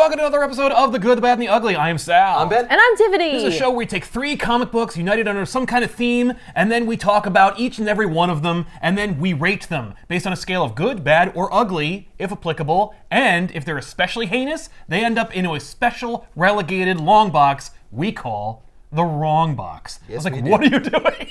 welcome to another episode of The Good, the Bad, and the Ugly. I am Sal. I'm Ben. And I'm Tiffany. This is a show where we take 3 comic books united under some kind of theme, and then we talk about each and every one of them, and then we rate them based on a scale of good, bad, or ugly, if applicable, and if they're especially heinous, they end up into a special relegated long box we call the wrong box. Yes, I was like, we what do. are you doing?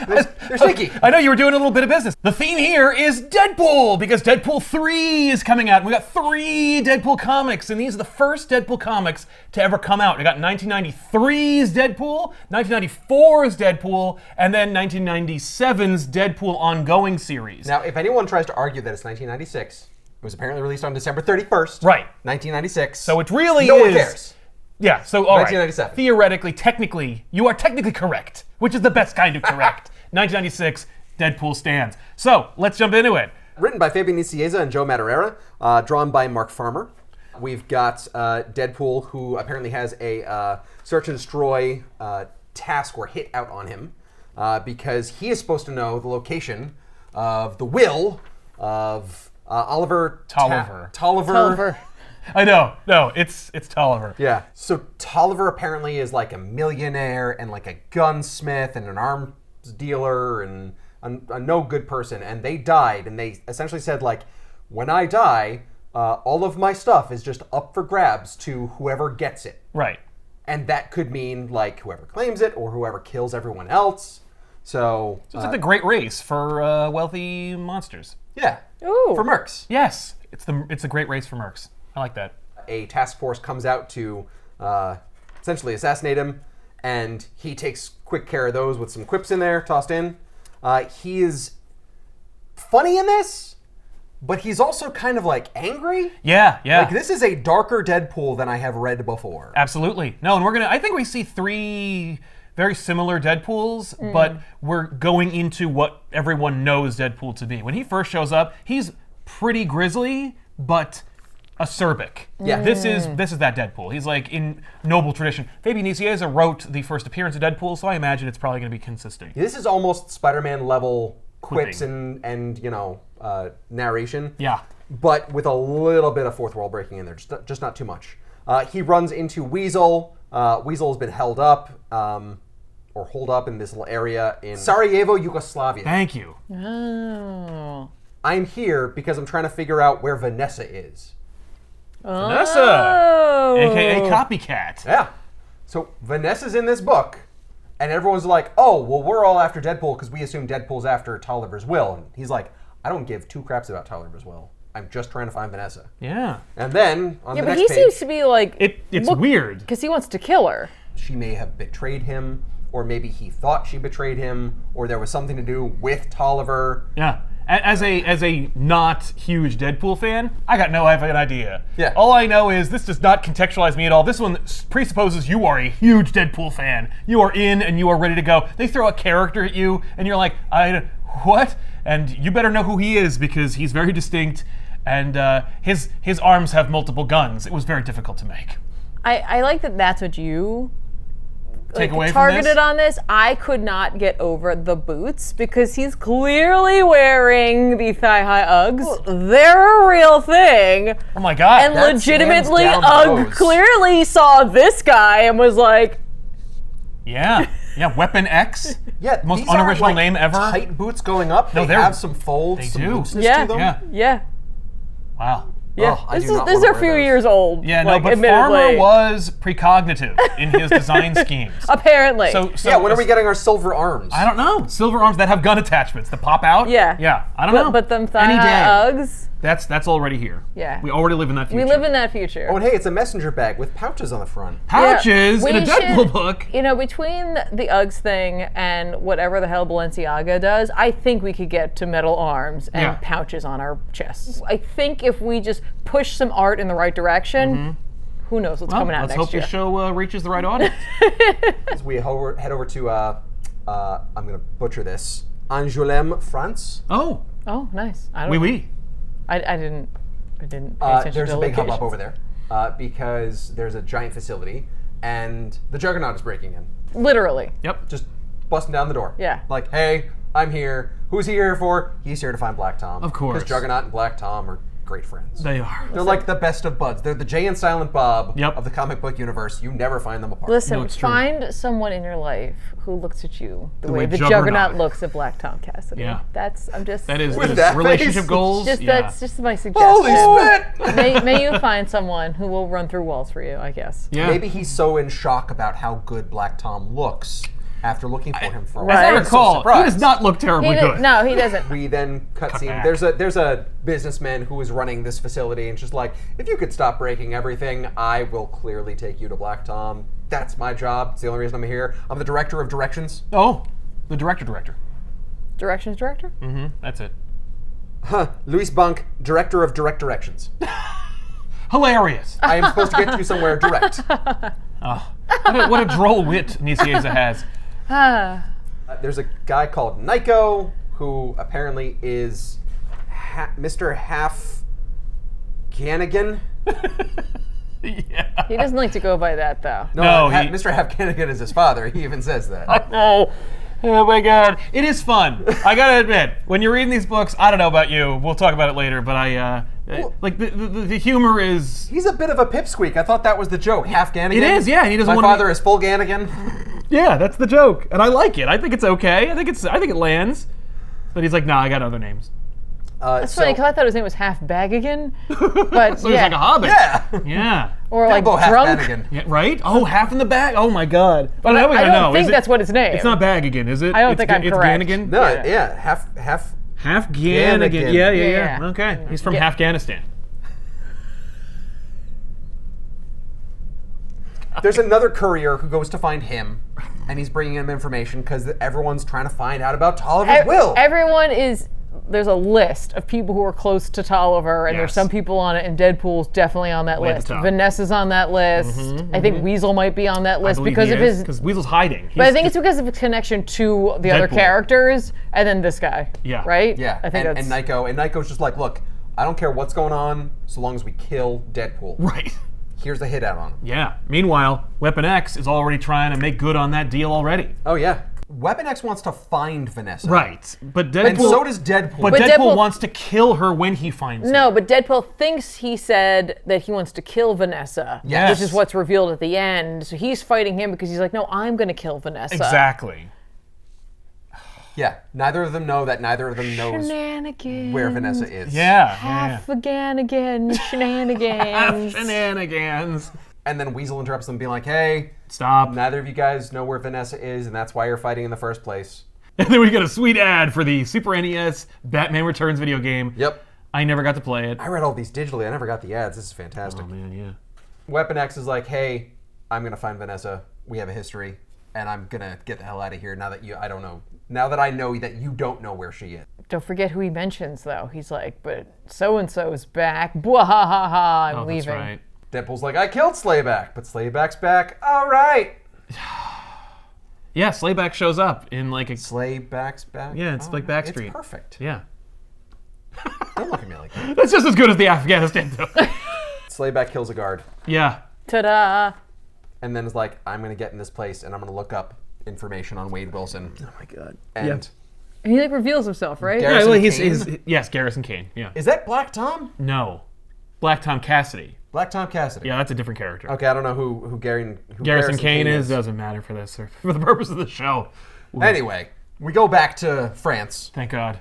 They're sticky. I know you were doing a little bit of business. The theme here is Deadpool, because Deadpool 3 is coming out. We got 3 Deadpool comics, and these are the first Deadpool comics to ever come out. We got 1993's Deadpool, 1994's Deadpool, and then 1997's Deadpool ongoing series. Now, if anyone tries to argue that it's 1996, it was apparently released on December 31st. Right. 1996. So it really no is... one cares. Yeah, so all right. 1997. Theoretically, technically, you are technically correct, which is the best kind of correct. 1996, Deadpool stands. So, let's jump into it. Written by Fabian Nicieza and Joe Madureira, drawn by Mark Farmer. We've got Deadpool, who apparently has a search and destroy task or hit out on him, because he is supposed to know the location of the will of Oliver Tolliver. I know. No, it's Tolliver. Yeah. So Tolliver apparently is like a millionaire and like a gunsmith and an arms dealer and a no good person. And they died, and they essentially said, like, when I die, all of my stuff is just up for grabs to whoever gets it. Right. And that could mean like whoever claims it or whoever kills everyone else. So So it's like the great race for wealthy monsters. yeah. Ooh. For mercs. Yes, it's a great race for mercs. I like that. A task force comes out to essentially assassinate him, and he takes quick care of those with some quips in there, tossed in. He is funny in this, but he's also kind of like angry. Yeah. Like, this is a darker Deadpool than I have read before. Absolutely. No, and I think we see 3 very similar Deadpools, but we're going into what everyone knows Deadpool to be. When he first shows up, he's pretty grisly, but acerbic. Yeah. This is that Deadpool. He's like in noble tradition. Fabian Nicieza wrote the first appearance of Deadpool, so I imagine it's probably going to be consistent. This is almost Spider-Man level quips Quipping. and narration. Yeah. But with a little bit of fourth wall breaking in there, just not too much. He runs into Weasel. Weasel has been held up, or holed up in this little area in Sarajevo, Yugoslavia. Thank you. Oh. I'm here because I'm trying to figure out where Vanessa is. Vanessa, a.k.a. Copycat. Yeah. So Vanessa's in this book, and everyone's like, oh, well, we're all after Deadpool because we assume Deadpool's after Tolliver's will. And he's like, I don't give 2 craps about Tolliver's will. I'm just trying to find Vanessa. Yeah. And then, on the Yeah, but next he page, seems to be like... It's weird. Because he wants to kill her. she may have betrayed him, or maybe he thought she betrayed him, or there was something to do with Tolliver. Yeah. As a not huge Deadpool fan, I got no idea. Yeah. All I know is this does not contextualize me at all. This one presupposes you are a huge Deadpool fan. You are in and you are ready to go. They throw a character at you and you're like, what? And you better know who he is because he's very distinct and his arms have multiple guns. It was very difficult to make. I like that that's what you... Take away from targeted this? on this. I could not get over the boots because he's clearly wearing the thigh-high Uggs. They're a real thing. Oh my god. And That's legitimately, hands down Ugg those. clearly saw this guy and was like, Yeah. Weapon X. Yeah, Most these aren't, unoriginal like, name ever. Tight boots going up. No, they they're- have some folds, they some do. looseness Yeah. to them. Yeah. yeah, Wow. yeah. Oh, I this do not is wanna a wear few those. years old. Yeah, like, no, but admittedly. Farmer was precognitive in his design schemes. Apparently. So Yeah, when are we getting our silver arms? I don't know. Silver arms that have gun attachments that pop out. Yeah. Yeah. I don't know. But them Any day. thigh-high Uggs, That's already here. Yeah. We already live in that future. we live in that future. Oh, and hey, it's a messenger bag with pouches on the front. pouches Yeah, in a we Deadpool should- book. You know, between the Uggs thing and whatever the hell Balenciaga does, I think we could get to metal arms and Yeah. pouches on our chests. I think if we just push some art in the right direction, who knows what's Well, coming out let's next hope year. this show reaches the right audience. As we head over to, I'm going to butcher this, Angoulême, France. Oh, Oh, nice. I don't oui, know. oui. I didn't pay attention There's to a big hubbub locations. over there because there's a giant facility, and the Juggernaut is breaking in. Literally. Yep. Just busting down the door. Yeah. Like, hey, I'm here. Who's he here for? He's here to find Black Tom. Of course. Because Juggernaut and Black Tom are great friends. They are. They're like the best of buds. They're the Jay and Silent Bob Yep. of the comic book universe. You never find them apart. Listen, it's true. find someone in your life who looks at you the way way the Juggernaut Juggernaut looks at Black Tom Cassidy. Yeah. I'm just. That is With that relationship face. goals. That's just my suggestion. Holy spit! may you find someone who will run through walls for you, I guess. Yeah. Maybe he's so in shock about how good Black Tom looks after looking for him for a Right. while. As I I'm so recall, he surprised. does not look terribly good. No, he doesn't. We then cut scene. back. There's a businessman who is running this facility and just like, if you could stop breaking everything, I will clearly take you to Black Tom. That's my job. It's the only reason I'm here. I'm the director of directions. Oh, the director. Directions director? That's it. Luis Bunk, director of direct directions. Hilarious. I am supposed to get you somewhere direct. What a droll wit Nicieza has. There's a guy called Nico who apparently is Mr. Half Gannigan. Yeah. He doesn't like to go by that, though. No, Mr. Half Gannigan is his father. He even says that. Oh my God. It is fun. I gotta admit, when you're reading these books, I don't know about you. We'll talk about it later, but like the humor is. He's a bit of a pipsqueak. I thought that was the joke. Half Gannigan. It is, yeah. He doesn't My want to father is full Gannigan. Yeah, that's the joke, and I like it. I think it's okay. I think it lands. But he's like, nah, I got other names. That's funny, because I thought his name was Half Bagigan. But So he's like a hobbit. Yeah. Yeah. Or like Bilbo Half drunk. Bannigan. Yeah, right? Oh, half in the bag. Oh my God. But now we I gotta don't know. think Is that's what his name. It's not Bagigan, is it? I don't think I'm it's correct. Gannigan? No, Yeah. yeah. Half Gannigan. Gannigan. Yeah. Yeah. Okay. He's from Yeah. Afghanistan. There's another courier who goes to find him, and he's bringing him information because everyone's trying to find out about Tolliver's will. Everyone is. There's a list of people who are close to Tolliver, and there's Yes. some people on it, and Deadpool's definitely on that Way at the list. top. Vanessa's on that list. I think Weasel might be on that list because of his. Because Weasel's hiding. But I think it's because of his connection to the other Deadpool. characters, and then this guy. Yeah. Right? Yeah, I think and that's. Nico's just like, look, I don't care what's going on, so long as we kill Deadpool. right. Here's the hit out on him. Yeah. Meanwhile, Weapon X is already trying to make good on that deal already. Oh yeah, Weapon X wants to find Vanessa. Right. But Deadpool. And so does Deadpool. But But Deadpool Deadpool- wants to kill her when he finds her. No, but Deadpool thinks he said that he wants to kill Vanessa, Yes. which is what's revealed at the end. So he's fighting him because he's like, no, I'm going to kill Vanessa. Exactly. yeah, neither of them know that neither of them knows Shenanigans. where Vanessa is. Yeah. Half again, shenanigans. Shenanigans. And then Weasel interrupts them, being like, hey, Stop. neither of you guys know where Vanessa is, and that's why you're fighting in the first place. And then we get a sweet ad for the Super NES Batman Returns video game. Yep. I never got to play it. I read all these digitally. I never got the ads. This is fantastic. Oh man, yeah. Weapon X is like, hey, I'm going to find Vanessa. We have a history, and I'm going to get the hell out of here now that I don't know. Now that I know that you don't know where she is. Don't forget who he mentions, though. He's like, but so-and-so's back. Bwahaha, I'm Oh, leaving. that's right. Deadpool's like, I killed Slayback, but Slayback's back. All right. Yeah, Slayback shows up in like a. Slayback's back? Yeah, it's like Backstreet. It's perfect. Yeah. Don't look at me like that. That's just as good as the Afghanistan though. Slayback kills a guard, Yeah. Ta-da. and then is like, I'm going to get in this place, and I'm going to look up information on Wade Wilson. Oh my God. And And he like reveals himself, right? Garrison Yeah, well, Kane? yes, Garrison Kane. Yeah. is that Black Tom? No. Black Tom Cassidy. Black Tom Cassidy. Yeah, that's a different character. Okay, I don't know who Garrison Kane is doesn't matter for this or for the purpose of the show. Ooh, Anyway, we go back to France. Thank God.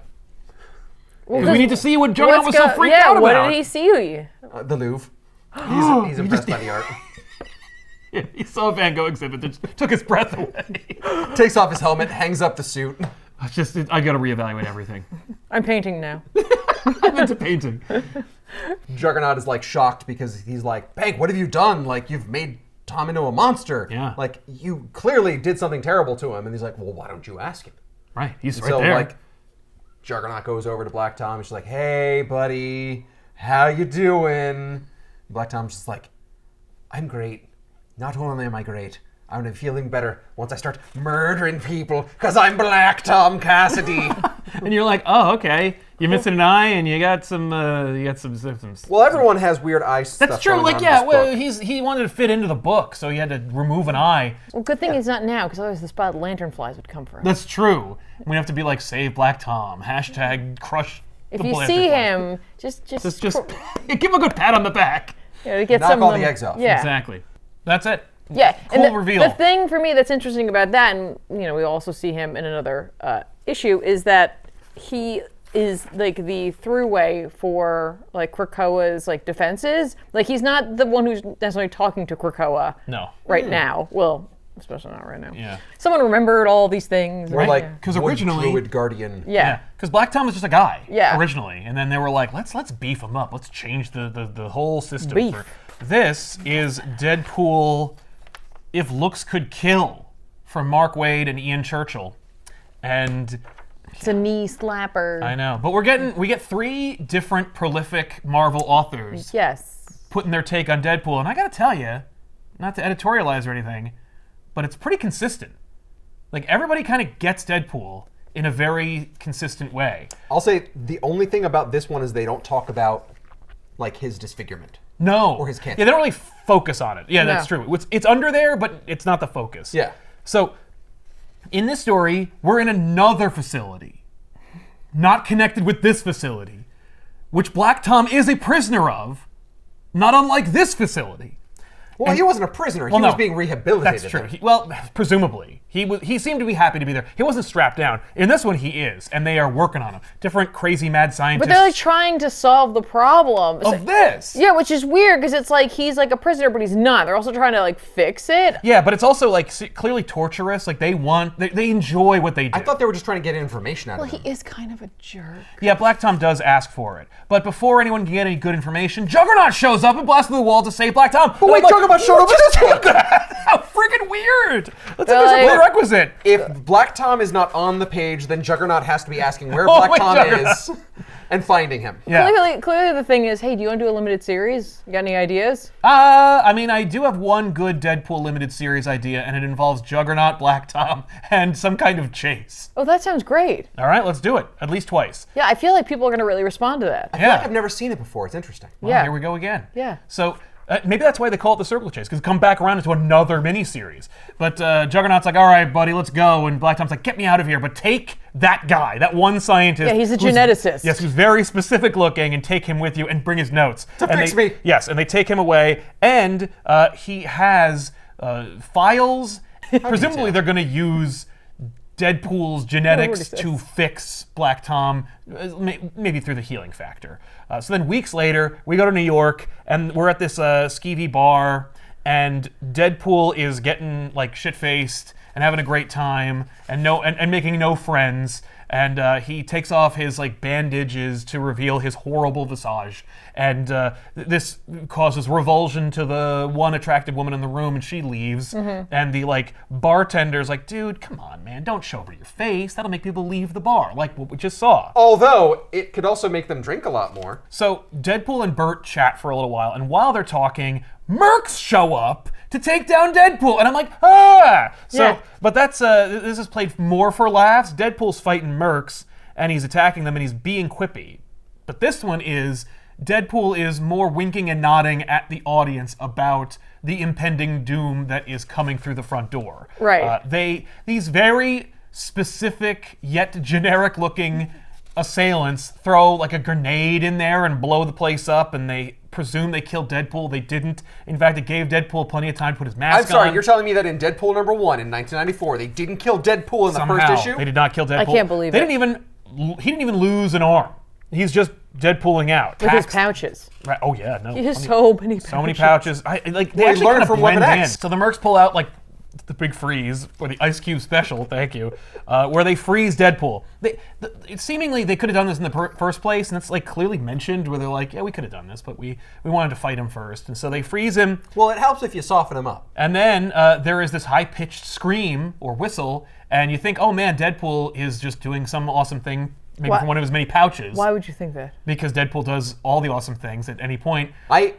Well, 'Cause we need to see what Juggernaut was so freaked yeah, out about. what did he see? The Louvre. He's impressed by the art. Yeah, he saw a Van Gogh exhibit that took his breath away. Takes off his helmet, hangs up the suit. I got to reevaluate everything. I'm painting now. I'm into painting. Juggernaut is like shocked because he's like, Bank, what have you done? Like, you've made Tom into a monster. Yeah. Like, you clearly did something terrible to him. And he's like, well, why don't you ask him? Right, he's right So, there. like, Juggernaut goes over to Black Tom and she's like, hey, buddy, how you doing? Black Tom's just like, I'm great. Not only am I great, I'm gonna be feeling better once I start murdering people because I'm Black Tom Cassidy. And you're like, oh, okay. You're missing an eye, and you got some symptoms. Well, everyone has weird eye stuff. That's true. going Like, on in yeah, this well, book. he wanted to fit into the book, so he had to remove an eye. Well, good thing he's not now, because otherwise the spotted lantern flies would come for him. That's true. We have to be like, save Black Tom. Hashtag crush If The you Blanchard see one. him, just Just give him a good pat on the back. to get Knock some all of the them- eggs off. Yeah. Exactly. That's it. Yeah, Cool and reveal. the thing for me that's interesting about that, and we also see him in another issue, is that he is like the throughway for like Krakoa's like defenses. Like he's not the one who's necessarily talking to Krakoa No. right now. Well, especially not right now. Yeah. Someone remembered all these things. Or and- like 'Cause Wood originally- Druid Guardian. yeah. Because Black Tom was just a guy Yeah. originally, and then they were like, let's beef him up. Let's change the whole system. Beef. This is Deadpool, If Looks Could Kill, from Mark Waid and Ian Churchill, and It's a knee slapper. I know, but we get 3 different prolific Marvel authors Yes. putting their take on Deadpool, and I gotta tell you, not to editorialize or anything, but it's pretty consistent. Like everybody kind of gets Deadpool in a very consistent way. I'll say the only thing about this one is they don't talk about like his disfigurement. No. Or his cancer. Yeah, they don't really focus on it. Yeah, that's No. true. It's under there, but it's not the focus. Yeah. So, in this story, we're in another facility, not connected with this facility, which Black Tom is a prisoner of, not unlike this facility. Well, he wasn't a prisoner. He Well, was no, being rehabilitated. That's true. there. Well, presumably. He seemed to be happy to be there. He wasn't strapped down. In this one, he is, and they are working on him. Different crazy mad scientists But they're like trying to solve the problem. of this. Yeah, which is weird because it's like he's like a prisoner, but he's not. They're also trying to like fix it. Yeah, but it's also like clearly torturous. Like they enjoy what they do. I thought they were just trying to get information out Well, of he him. is kind of a jerk. Yeah, Black Tom does ask for it. But before anyone can get any good information, Juggernaut shows up and blasts through the wall to save Black Tom. But wait, Juggernaut showed up in this one! How freaking weird! That's They're a like- prerequisite. If Black Tom is not on the page, then Juggernaut has to be asking where Oh, Black wait, Tom Juggernaut. is and finding him. Yeah. Clearly, the thing is, hey, do you want to do a limited series? You got any ideas? I mean, I do have one good Deadpool limited series idea, and it involves Juggernaut, Black Tom, and some kind of chase. Oh, that sounds great. All right, let's do it. At least twice. Yeah, I feel like people are going to really respond to that. I feel like I've never seen it before. It's interesting. Well, Yeah. Here we go again. Yeah. So maybe that's why they call it the Circle Chase, because come back around into another miniseries. But Juggernaut's like, all right, buddy, let's go. And Black Tom's like, get me out of here, but take that guy, that one scientist. Yeah, he's a who's- geneticist. Yes, who's very specific looking, and take him with you and bring his notes. To fix me. Yes, and they take him away, and he has files. Presumably they're going to use Deadpool's genetics says. to fix Black Tom, maybe through the healing factor. So then weeks later, we go to New York, and we're at this skeevy bar, and Deadpool is getting like shit-faced and having a great time, and making no friends. And he takes off his like bandages to reveal his horrible visage, and this causes revulsion to the one attractive woman in the room, and she leaves. And the like bartender's like, "Dude, come on, man, don't show her your face. That'll make people leave the bar, like what we just saw." Although, it could also make them drink a lot more. So Deadpool and Bert chat for a little while, and while they're talking, Mercs show up to take down Deadpool, and I'm like, ah! So, Yeah. but that's this is played more for laughs. Deadpool's fighting Mercs, and he's attacking them, and he's being quippy. But this one is Deadpool is more winking and nodding at the audience about the impending doom that is coming through the front door. Right. These very specific yet generic-looking assailants throw like a grenade in there and blow the place up, and they presume they killed Deadpool. They didn't. In fact, it gave Deadpool plenty of time to put his mask on. I'm sorry, you're telling me that in Deadpool #1 in 1994, they didn't kill Deadpool in the Somehow, first issue? they did not kill Deadpool. can't believe He it. didn't even lose an arm. He's just Deadpooling out. With his Taxed- pouches. Right. Oh yeah, no. He has so many pouches. So many pouches. They Well, he actually learned kind of from blend Weapon in. X. So the Mercs pull out like the big freeze, or the Ice Cube special, thank you, where they freeze Deadpool. Seemingly they could have done this in the first place, and it's like clearly mentioned where they're like, yeah, we could have done this, but we wanted to fight him first. And so they freeze him, Well, it helps if you soften him up. and then there is this high-pitched scream or whistle, and you think, oh man, Deadpool is just doing some awesome thing, maybe Why- from one of his many pouches. Why would you think that? Because Deadpool does all the awesome things at any point. I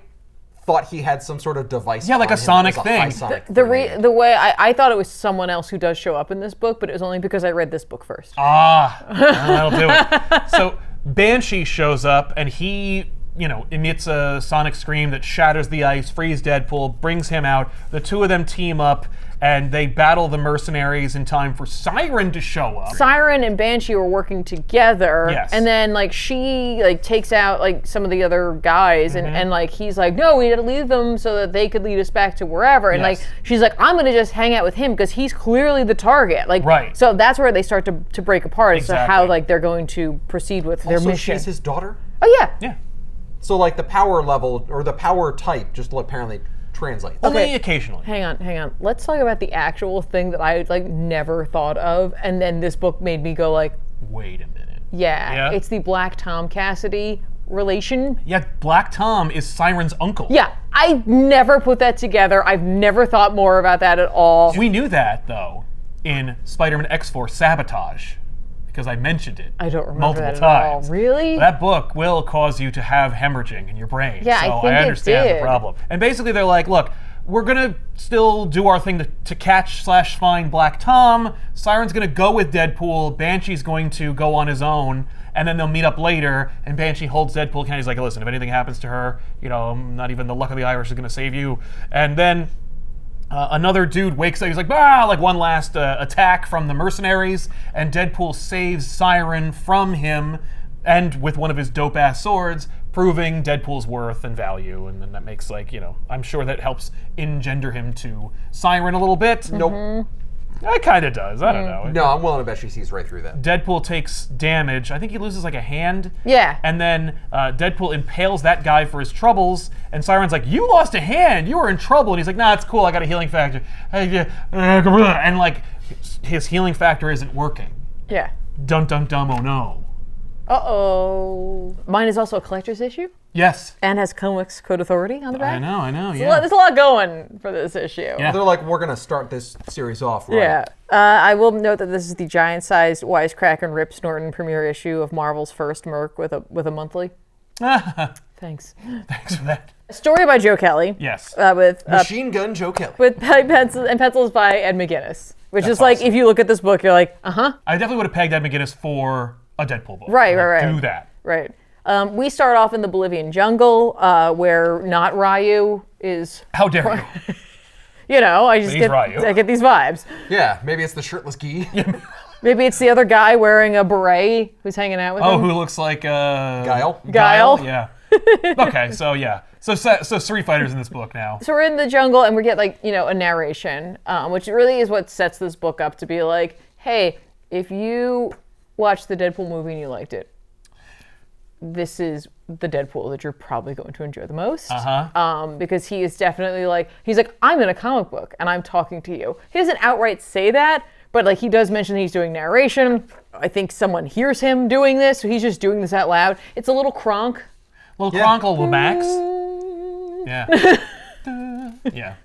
thought he had some sort of device. Yeah, like on a him that sonic was a thing. high sonic The grenade. way I thought it was someone else who does show up in this book, but it was only because I read this book first. That'll do it. So Banshee shows up, and he emits a sonic scream that shatters the ice, frees Deadpool, brings him out. The two of them team up, and they battle the mercenaries in time for Siren to show up. Siren and Banshee were working together, Yes. and then she takes out some of the other guys, and he's like, no, we had to leave them so that they could lead us back to wherever. And Yes. she's like, I'm gonna just hang out with him because he's clearly the target. Right. So that's where they start to break apart as to how Exactly. they're going to proceed with their Also, mission. she's his daughter. Oh yeah. Yeah. So the power level or the power type just apparently translates. Only occasionally. Hang on. Let's talk about the actual thing that I never thought of, and then this book made me go Wait a minute. yeah, it's the Black Tom Cassidy relation. Yeah, Black Tom is Siren's uncle. Yeah, I never put that together. I've never thought more about that at all. We knew that, though, in Spider-Man X-Force Sabotage, because I mentioned it I don't remember multiple that at times. all. Really? That book will cause you to have hemorrhaging in your brain. Yeah, I so think it understand the did. problem. And basically they're like, look, we're gonna still do our thing to catch/find Black Tom. Siren's gonna go with Deadpool. Banshee's going to go on his own. And then they'll meet up later, and Banshee holds Deadpool. He's like, listen, if anything happens to her, not even the luck of the Irish is gonna save you. And then another dude wakes up. He's like, one last attack from the mercenaries, and Deadpool saves Siren from him, and with one of his dope-ass swords, proving Deadpool's worth and value. And then that makes I'm sure that helps engender him to Siren a little bit. Nope. It kind of does. I don't know. No, I'm willing to bet she sees right through that. Deadpool takes damage. I think he loses a hand. Yeah. And then Deadpool impales that guy for his troubles. And Siren's like, you lost a hand. You were in trouble. And he's like, nah, it's cool. I got a healing factor. And his healing factor isn't working. Yeah. Dun dun dum, oh no. Uh-oh. Mine is also a collector's issue Yes. and has Comics Code Authority on the back. I know, yeah. There's a lot going for this issue. Yeah. They're like, we're going to start this series off right. Yeah. I will note that this is the giant-sized Wisecrack and Rip Snorton premiere issue of Marvel's first Merc with a monthly. Thanks. Thanks for that. A story by Joe Kelly. Yes. With Machine Gun Joe Kelly. pencils by Ed McGuinness. Which That's is like, awesome. if you look at this book, you're like, uh-huh. I definitely would have pegged Ed McGuinness for a Deadpool book. Right. Do that. Right. We start off in the Bolivian jungle, where not Ryu is, How dare you? I He's Ryu. I get these vibes. Yeah, maybe it's the shirtless Guy. Maybe it's the other guy wearing a beret who's hanging out with him. Who looks like Guile. Guile. Yeah. Okay, so yeah. So Street Fighter's in this book now. So we're in the jungle and we get a narration, which really is what sets this book up to be like, hey, if you watched the Deadpool movie and you liked it, this is the Deadpool that you're probably going to enjoy the most. Because he is definitely he's like, I'm in a comic book and I'm talking to you. He doesn't outright say that, but he does mention he's doing narration. I think someone hears him doing this, so he's just doing this out loud. It's a little Kronk. Little Chronicle with Max. Yeah. Yeah.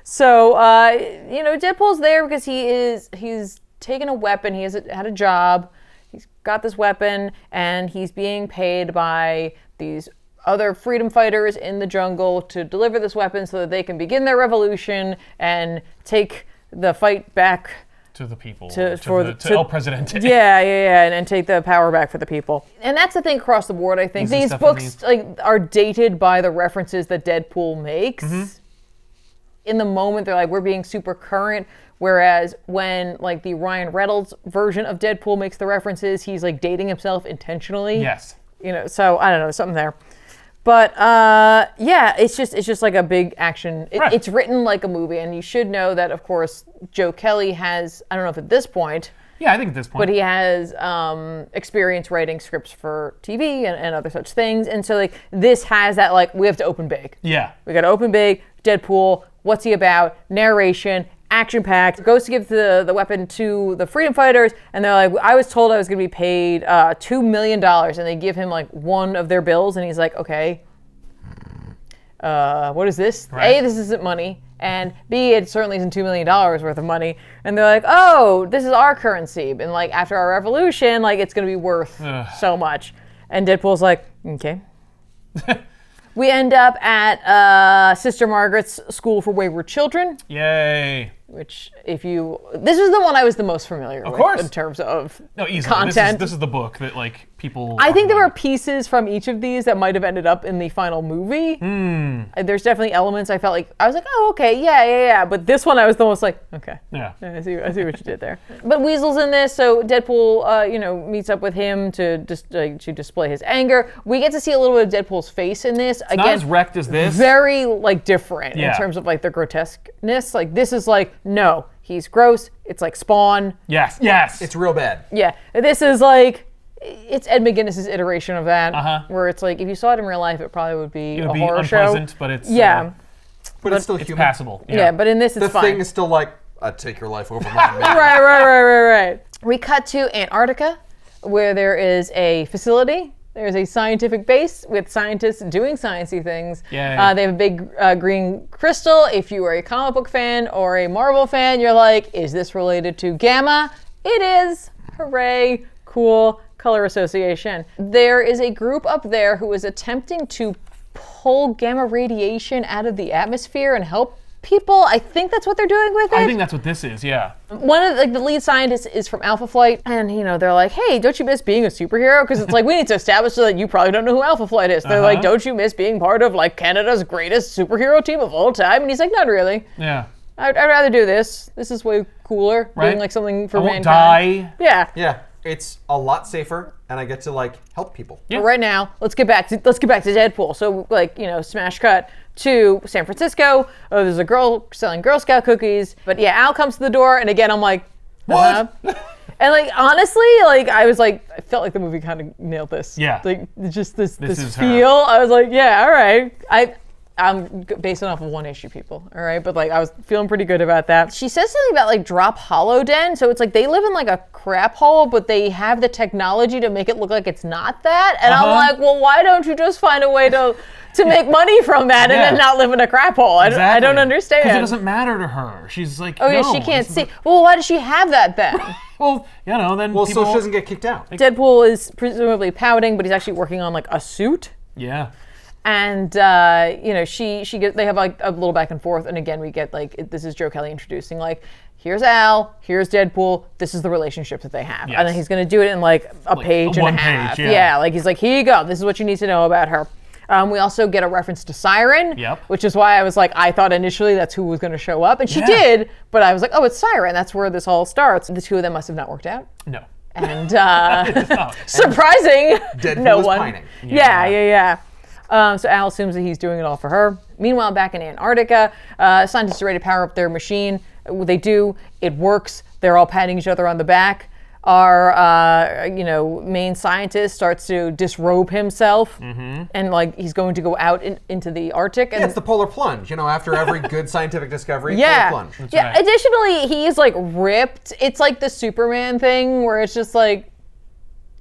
So, Deadpool's there because he's taken a weapon. He had a job. He's got this weapon, and he's being paid by these other freedom fighters in the jungle to deliver this weapon so that they can begin their revolution and take the fight back To the people. To El Presidente. Yeah, and take the power back for the people. And that's the thing across the board, I think. Easy These stuff books are dated by the references that Deadpool makes. In the moment, they're like, we're being super current. Whereas when the Ryan Reynolds version of Deadpool makes the references, he's dating himself intentionally. Yes. So I don't know, something there. But it's just like a big action. Right. It's written like a movie, and you should know that, of course, Joe Kelly has, I don't know if at this point, Yeah, I think at this point. but he has experience writing scripts for TV and other such things. And so this has that we have to open big. Yeah. We got to open big. Deadpool, what's he about? Narration, action-packed. Goes to give the weapon to the freedom fighters, and they're like, I was told I was going to be paid $2 million, and they give him one of their bills, and he's like, okay, what is this? Right. A, this isn't money, and B, it certainly isn't $2 million worth of money. And they're like, oh, this is our currency, and after our revolution, it's going to be worth so much. And Deadpool's like, okay. We end up at Sister Margaret's School for Wayward Children. Yay. which this was the one I was the most familiar with course. in terms of No, easily. content. This is the book that like people. I think there were pieces from each of these that might have ended up in the final movie. There's definitely elements I felt like I was like, oh, okay, yeah. But this one I was the most like, okay, Yeah. I see what you did there. But Weasel's in this, so Deadpool, meets up with him to display his anger. We get to see a little bit of Deadpool's face in this. Not as wrecked as this. Very like different in terms of like the grotesqueness. Like this is like, no, he's gross. It's like Spawn. Yes. It's real bad. Yeah, this is like, it's Ed McGuinness's iteration of that, where it's like if you saw it in real life, it probably would be a horror show. Unpleasant, but it's But it's still it's human. passable. Yeah, but in this it's The fine. thing is still like, I'd take your life over mine. Man. Right. We cut to Antarctica, where there is a facility. There's a scientific base with scientists doing sciencey things. Yeah. They have a big green crystal. If you are a comic book fan or a Marvel fan, you're like, is this related to Gamma? It is. Hooray. Cool. Color association. There is a group up there who is attempting to pull gamma radiation out of the atmosphere and help people. I think that's what they're doing with it. I think that's what this is, yeah. One of the lead scientists is from Alpha Flight, and they're like, hey, don't you miss being a superhero? Because it's like, we need to establish so that you probably don't know who Alpha Flight is. They're like, don't you miss being part of like Canada's greatest superhero team of all time? And he's like, not really. Yeah. I'd rather do this. This is way cooler. Right. Doing like something for I won't mankind. die. Yeah. Yeah, it's a lot safer, and I get to like help people. Yeah. But right now, let's get back to Deadpool. So like, smash cut to San Francisco. Oh, there's a girl selling Girl Scout cookies. But yeah, Al comes to the door, and again, I'm like, What? And like, honestly, like I was like, I felt like the movie kind of nailed this. Yeah. Like just this is her. feel. I was like, yeah, all right. I'm basing off of one issue, people. All right, but like I was feeling pretty good about that. She says something about like Drop Hollow Den. So it's like they live in like a crap hole, but they have the technology to make it look like it's not that. And I'm like, well, why don't you just find a way to make money from that and then not live in a crap hole? I don't understand. Because it doesn't matter to her. She's like, oh yeah, she can't see. Well, why does she have that then? Well, then Well, people... so she doesn't get kicked out. Deadpool is presumably pouting, but he's actually working on like a suit. Yeah. And they have like a little back and forth, and again we get like this is Joe Kelly introducing like, here's Al, here's Deadpool, this is the relationship that they have, and then he's gonna do it in like a page and a half. Yeah, like he's like, here you go, this is what you need to know about her. We also get a reference to Siren, which is why I was like, I thought initially that's who was going to show up, and she did, but I was like, oh, it's Siren. That's where this all starts. The two of them must have not worked out. No. And surprising, Deadpool no is one. pining. Yeah. So Al assumes that he's doing it all for her. Meanwhile, back in Antarctica, scientists are ready to power up their machine. They do. It works. They're all patting each other on the back. Our, main scientist starts to disrobe himself, and like he's going to go out into the Arctic. And Yeah, it's the polar plunge. After every good scientific discovery, polar plunge. Right. Additionally, he's like ripped. It's like the Superman thing where it's just like,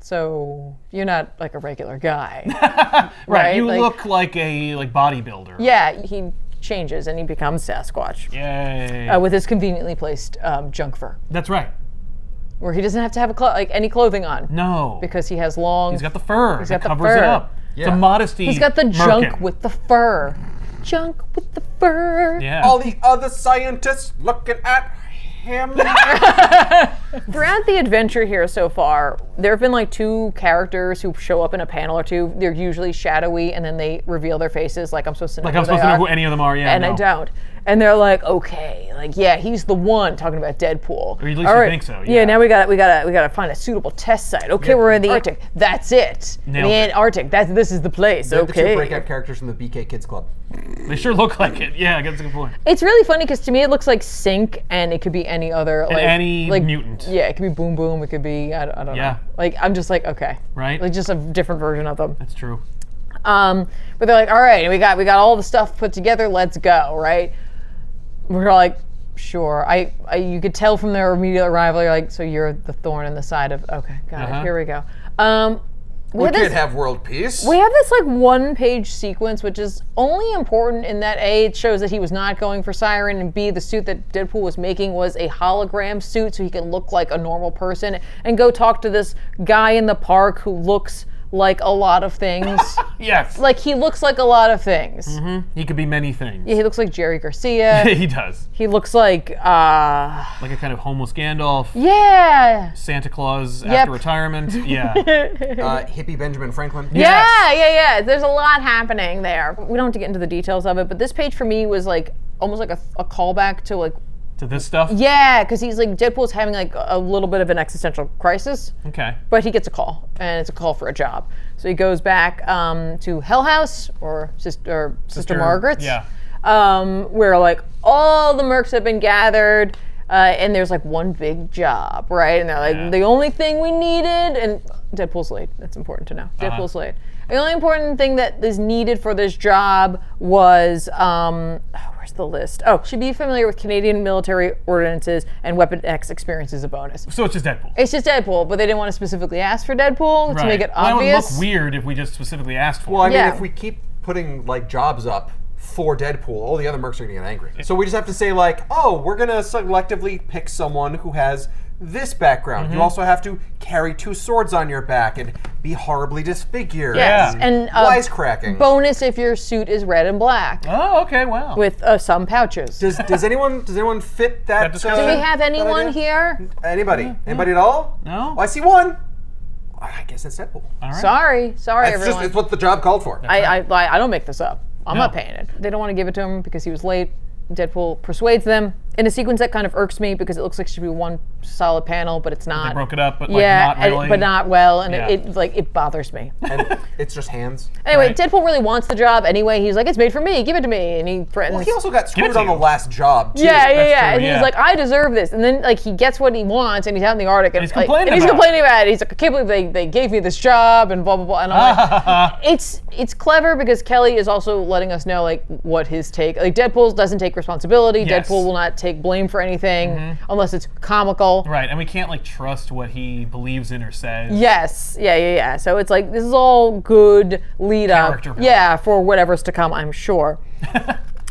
so you're not like a regular guy, right? You look like a bodybuilder. Yeah, he changes and he becomes Sasquatch. Yay! With his conveniently placed junk fur. That's right. Where he doesn't have to have any clothing on. No. Because he has long. He's got the fur. He's got that the covers fur. it up. Yeah. It's a modesty. He's got the junk merkin. with the fur. Junk with the fur. Yeah. All the other scientists looking at him. Throughout the adventure here so far, there have been like two characters who show up in a panel or two. They're usually shadowy, and then they reveal their faces. Like I'm supposed to know. Like I'm supposed to know who any of them are. Yeah. And I don't. And they're like, okay, like yeah, he's the one talking about Deadpool. Or at least you think so. Yeah. Now we gotta find a suitable test site. Okay, we're in the Arctic. That's it. Nailed the it. Antarctic. This is the place. They're the two Okay. breakout characters from the BK Kids Club. They sure look like it. Yeah, that's a good point. It's really funny because to me it looks like Sync, and it could be any other any mutant. Yeah, it could be Boom Boom. It could be I don't know. Like I'm just like okay. Right. Like just a different version of them. That's true. But they're like, all right, we got all the stuff put together. Let's go. Right. We're like, sure. You could tell from their immediate arrival. You're like, so you're the thorn in the side of. Okay, got it. Here we go. We can't have world peace. We have this like 1-page sequence, which is only important in that A, it shows that he was not going for Siren, and B, the suit that Deadpool was making was a hologram suit, so he can look like a normal person and go talk to this guy in the park who looks like a lot of things. Yes. Like, he looks like a lot of things. He could be many things. Yeah, he looks like Jerry Garcia. He does. He looks like, Like a kind of homeless Gandalf. yeah. Santa Claus Yep. after retirement. Yeah. Hippie Benjamin Franklin. Yeah. There's a lot happening there. We don't have to get into the details of it, but this page for me was like almost like a callback to like, To this stuff? yeah, because he's like, Deadpool's having like a little bit of an existential crisis, Okay. but he gets a call, and it's a call for a job. So he goes back to Hell House, or Sister Margaret's, Yeah. where like all the mercs have been gathered, and there's like one big job, right? And they're like, the only thing we needed, and Deadpool's late. That's important to know. Deadpool's late. The only important thing that is needed for this job was, where's the list? Oh, should be familiar with Canadian military ordinances, and Weapon X experience is a bonus. So it's just Deadpool. It's just Deadpool, but they didn't want to specifically ask for Deadpool to make it Well, obvious. it would look weird if we just specifically asked for Well, I it. mean, Yeah. if we keep putting like jobs up for Deadpool, all the other mercs are gonna get angry. So we just have to say like, oh, we're gonna selectively pick someone who has this background. You also have to carry 2 swords on your back and be horribly disfigured. Yes, Yeah. and wisecracking. bonus if your suit is red and black Oh, okay, wow. with some pouches. Does anyone fit that? description? Do we have that anyone idea? here? Anybody? Anybody at all? No? Oh, I see one. I guess that's Deadpool. All right. Sorry, It's everyone. just it's what the job called for. I don't make this up. I'm not paying it. They don't want to give it to him because he was late. Deadpool persuades them in a sequence that kind of irks me because it looks like it should be one solid panel, but it's not. They broke it up, but like yeah, not really. but not well, and Yeah. it bothers me. And it's just hands. Anyway, Right. Deadpool really wants the job anyway. He's like, it's made for me, give it to me, and he threatens. Well, he also got Give it screwed to on the you. last job too. yeah, true, and yeah. he's like, I deserve this, and then like he gets what he wants, and he's out in the Arctic, and he's complaining and he's about it. complaining about it. He's like, I can't believe they gave me this job, and blah blah blah. And I'm like, it's clever because Kelly is also letting us know like what his take. Like Deadpool doesn't take responsibility. Yes. Deadpool will not take blame for anything unless it's comical. Right, and we can't like trust what he believes in or says. Yes, yeah. So it's like this is all good lead up, Character building. yeah, for whatever's to come. I'm sure.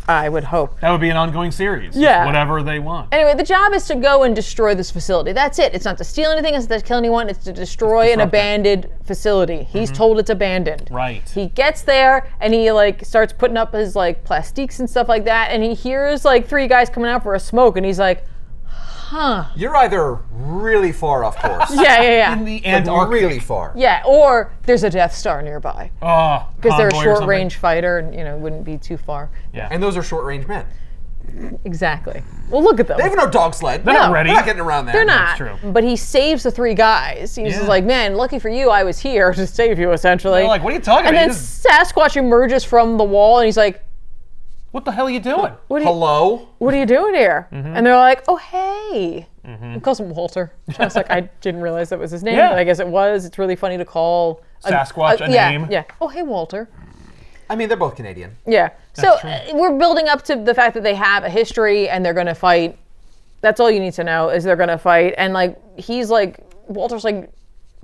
I would hope. That would be an ongoing series. Yeah. Whatever they want. Anyway, the job is to go and destroy this facility. That's it. It's not to steal anything. It's not to kill anyone. It's to destroy an disrupt it. abandoned facility. He's told it's abandoned. Right. He gets there and he like starts putting up his like plastiques and stuff like that, and he hears like 3 guys coming out for a smoke, and he's like, huh. You're either really far off course. Yeah. In the Like Antarctic. really far. Yeah, or there's a Death Star nearby. Oh, Because they're a convoy or something. short-range fighter, and wouldn't be too far. Yeah. And those are short-range men. Exactly. Well, look at them. They have no dog sled. They're not ready. They're not getting around there. They're not. true. But he saves the 3 guys. He's just Yeah. like, man, lucky for you, I was here to save you, essentially. They're like, what are you talking And about? then Sasquatch emerges from the wall, and he's like, What the hell are you doing? what Hello? are you doing here? Mm-hmm. And they're like, oh, hey. He calls him Walter. I was like, I didn't realize that was his name, Yeah. but I guess it was. It's really funny to call Sasquatch a yeah, name. Yeah. Oh, hey, Walter. I mean, they're both Canadian. Yeah. So true. we're building up to the fact that they have a history and they're going to fight. That's all you need to know is they're going to fight. And like, he's like, Walter's like,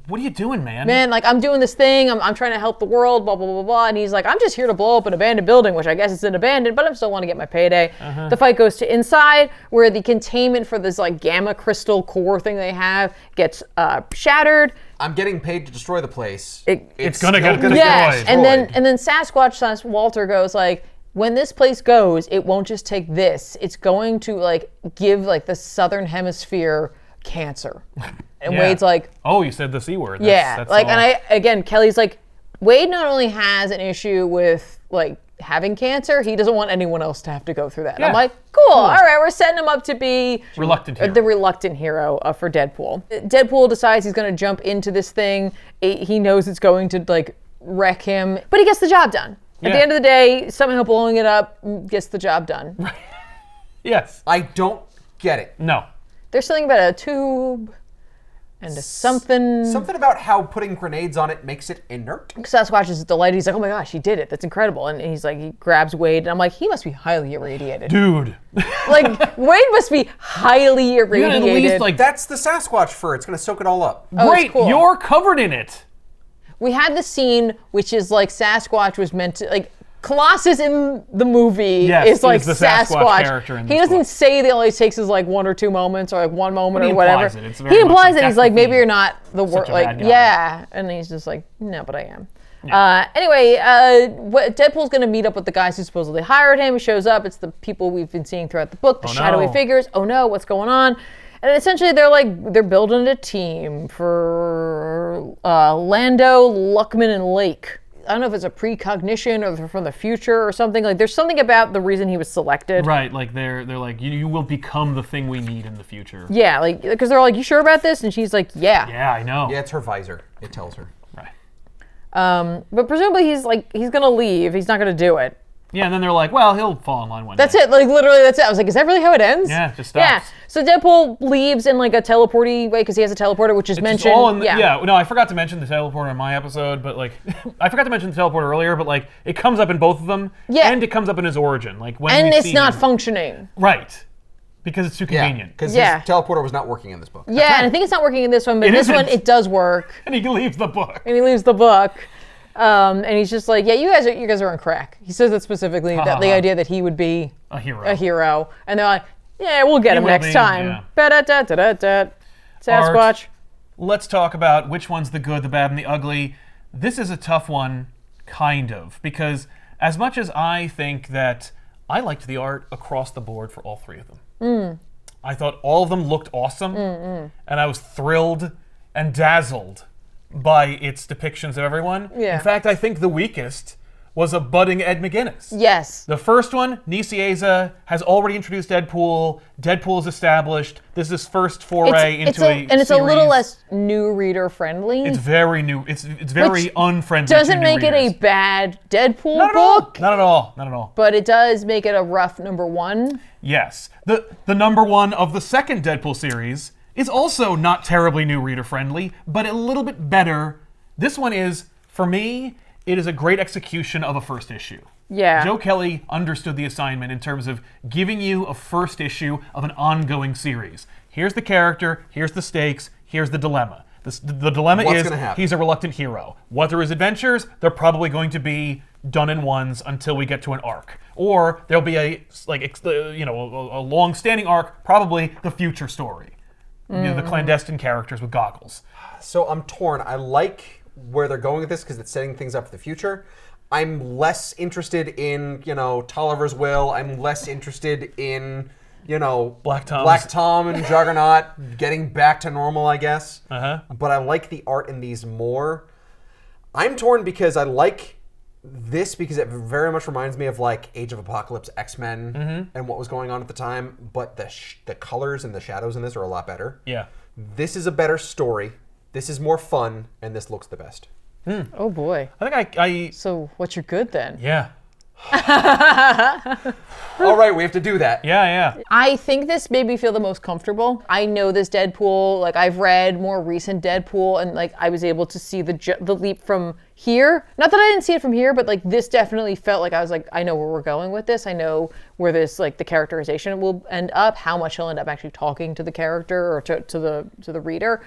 What are you doing, man? man, like I'm doing this thing. I'm trying to help the world, blah, blah, blah, blah. And he's like, I'm just here to blow up an abandoned building, which I guess is an abandoned, but I still want to get my payday. The fight goes to inside where the containment for this like gamma crystal core thing they have gets shattered. I'm getting paid to destroy the place. It's gonna still get gonna Yes. destroyed. And then Sasquatch Walter goes like, when this place goes, it won't just take this. It's going to like give like the southern hemisphere cancer. And Yeah. Wade's like, Oh, you said the C word. yeah. Like, and Kelly's like, Wade not only has an issue with like having cancer, he doesn't want anyone else to have to go through that. And I'm Yeah. like, cool. All right, we're setting him up to be Reluctant hero. the reluctant hero for Deadpool. Deadpool decides he's going to jump into this thing. He knows it's going to like wreck him, but he gets the job done. At the Yeah. end of the day, somehow blowing it up gets the job done. Yes. I don't get it. No. There's something about a tube and a something. Something about how putting grenades on it makes it inert. Sasquatch is delighted. He's like, oh my gosh, he did it. That's incredible. And he's like, he grabs Wade, and I'm like, he must be highly irradiated. Dude. Like, Wade must be highly You gotta irradiated. at least like That's the Sasquatch fur. It's going to soak it all up. Oh, it's great, cool. you're covered in it. We had the scene, which is like Sasquatch was meant to, like, Colossus in the movie is like the Sasquatch character in this He doesn't book. say that it only takes us like 1 or 2 moments or like 1 moment But he or whatever. implies it. It's very He much implies like, that he's that's like, the maybe theme. you're not the Such worst. a Like, bad guy. yeah. And he's just like, no, but I am. Anyway, Deadpool's going to meet up with the guys who supposedly hired him. He shows up. It's the people we've been seeing throughout the book, the shadowy no. figures. Oh no, what's going on? And essentially they're building a team for Lando, Luckman, and Lake. I don't know if it's a precognition or they're from the future or something. Like, there's something about the reason he was selected. Right, like they're like, you will become the thing we need in the future. Yeah, like, because they're like, you sure about this? And she's like, yeah. Yeah, I know. Yeah, it's her visor. It tells her. Right. But presumably he's gonna leave. He's not gonna do it. Yeah, and then they're like, well, he'll fall in line one That's day. it. Like, literally, that's it. I was like, is that really how it ends? Yeah, it just stops. Yeah. So Deadpool leaves in like a teleporty way because he has a teleporter, which is It's mentioned. all in no, I forgot to mention the teleporter in my episode, but like, I forgot to mention the teleporter earlier, but like, it comes up in both of them, Yeah. and it comes up in his origin, like when And we it's see not him. functioning. Right, because it's too Yeah, convenient. because Yeah. his teleporter was not working in this book. Yeah, and I think it's not working in this one, but in this isn't. one it does work. And he leaves the book. And he leaves the book. And he's just like, yeah, you guys are on crack. He says that specifically, that the idea that he would be A hero. And they're like, yeah, we'll get him will next be, time. yeah. Ba-da-da-da-da-da. Sasquatch. Art. Let's talk about which one's the good, the bad, and the ugly. This is a tough one, kind of, because as much as I think that I liked the art across the board for all 3 of them. I thought all of them looked awesome, and I was thrilled and dazzled by its depictions of everyone. Yeah. In fact, I think the weakest was a budding Ed McGuinness. Yes. The first one, Nicieza, has already introduced Deadpool. Deadpool is established. This is his first foray into a and it's a little series. less new reader friendly. It's very new. It's very Which unfriendly. doesn't to make new it a readers. bad Deadpool Not at all. book, Not at all. Not at all. but it does make it a rough number 1. Yes. The number 1 of the second Deadpool series is also not terribly new reader friendly, but a little bit better. This one is, for me, it is a great execution of a first issue. Yeah. Joe Kelly understood the assignment in terms of giving you a first issue of an ongoing series. Here's the character, here's the stakes, here's the dilemma. The dilemma What's is gonna happen? he's a reluctant hero. What are his adventures? They're probably going to be done in ones until we get to an arc. Or there'll be a long-standing arc, probably the future story. The clandestine characters with goggles. So I'm torn. I like where they're going with this because it's setting things up for the future. I'm less interested in, Tolliver's Will. I'm less interested in, Black Tom and Juggernaut getting back to normal, I guess. Uh-huh. But I like the art in these more. I'm torn because I like this because it very much reminds me of like Age of Apocalypse, X-Men, and what was going on at the time. But the colors and the shadows in this are a lot better. Yeah. This is a better story. This is more fun, and this looks the best. Oh boy. I think I So what's your good then? yeah. All right, we have to do that. Yeah. I think this made me feel the most comfortable. I know this Deadpool. Like, I've read more recent Deadpool, and like I was able to see the leap from here. Not that I didn't see it from here, but like this definitely felt like I was like, I know where we're going with this. I know where this like the characterization will end up. How much he'll end up actually talking to the character or to the reader.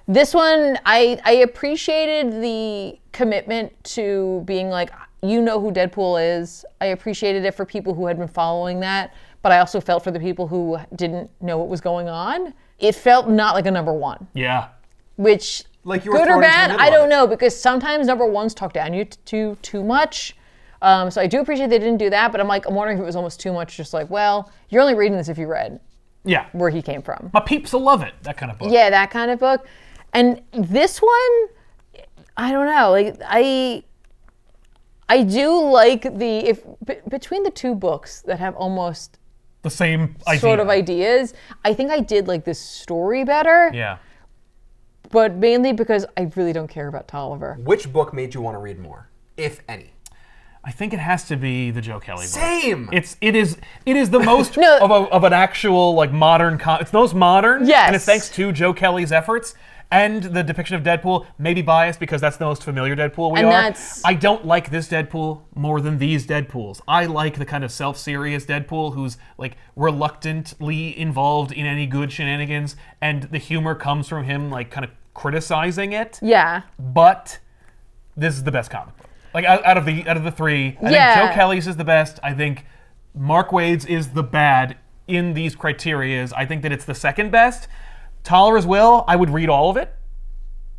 This one, I appreciated the commitment to being like, you know who Deadpool is. I appreciated it for people who had been following that, but I also felt for the people who didn't know what was going on. It felt not like a number 1, Yeah. which, Like you were good or thrown into the bad, middle I of don't it. know, because sometimes number 1s talk down you to too much. So I do appreciate they didn't do that, but I'm wondering if it was almost too much, just like, well, you're only reading this if you read Yeah. where he came from. My peeps will love it. That kind of book. Yeah, that kind of book. And this one, I don't know. Like I do like between the 2 books that have almost The same idea. sort of ideas, I think I did like this story better. Yeah. But mainly because I really don't care about Tolliver. Which book made you want to read more, if any? I think it has to be the Joe Kelly book. Same. It is the most No. of an actual like modern. It's the most modern. Yes. And it's thanks to Joe Kelly's efforts. And the depiction of Deadpool may be biased because that's the most familiar Deadpool we And are. that's- I don't like this Deadpool more than these Deadpools. I like the kind of self-serious Deadpool who's like reluctantly involved in any good shenanigans, and the humor comes from him like kind of criticizing it. Yeah. But this is the best comic book. Like out of the three, I think Joe Kelly's is the best. I think Mark Waid's is the bad in these criterias. I think that it's the second best. Toller's Will, I would read all of it.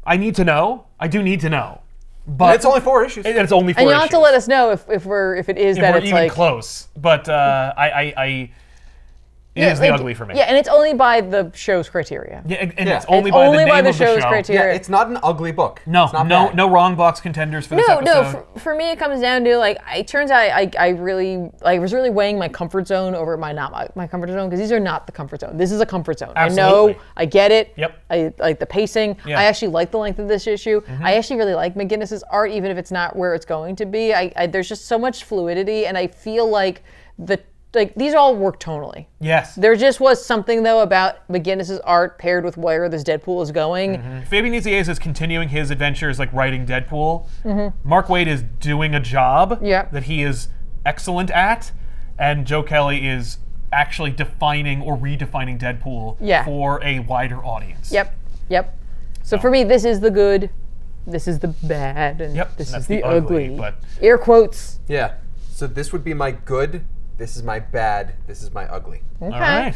I need to know. I do need to know. But And it's only 4 issues. It's only 4 And issues. you'll have to let us know if it is if that we're it's even like close. But it is the ugly for me. Yeah, and it's only by the show's criteria. Yeah, and Yeah. it's only It's by only the name by the of the show's show. criteria. Yeah, it's not an ugly book. No, It's not no, bad. no wrong box contenders for this No, episode. for me it comes down to like it turns out I was really weighing my comfort zone over my comfort zone because these are not the comfort zone. This is a comfort zone. Absolutely. I know, I get it. Yep. I like the pacing. Yeah. I actually like the length of this issue. I actually really like McGinnis's art, even if it's not where it's going to be. There's just so much fluidity, and I feel like these all work tonally. Yes. There just was something though about McGinnis's art paired with where this Deadpool is going. Fabian Nicieza is continuing his adventures like writing Deadpool. Mark Waid is doing a job that he is excellent at, and Joe Kelly is actually defining or redefining Deadpool for a wider audience. Yep. So for me, this is the good, this is the bad, and this that's is the the ugly. ugly, but- Air quotes. Yeah. So this would be my good. This is my bad. This is my ugly. Okay. All right.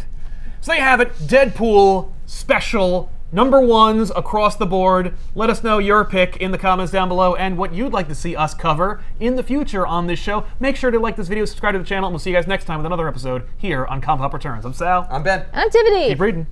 So there you have it. Deadpool special #1s across the board. Let us know your pick in the comments down below and what you'd like to see us cover in the future on this show. Make sure to like this video, subscribe to the channel, and we'll see you guys next time with another episode here on ComicPop Returns. I'm Sal. I'm Ben. I'm Tiffany. Keep reading.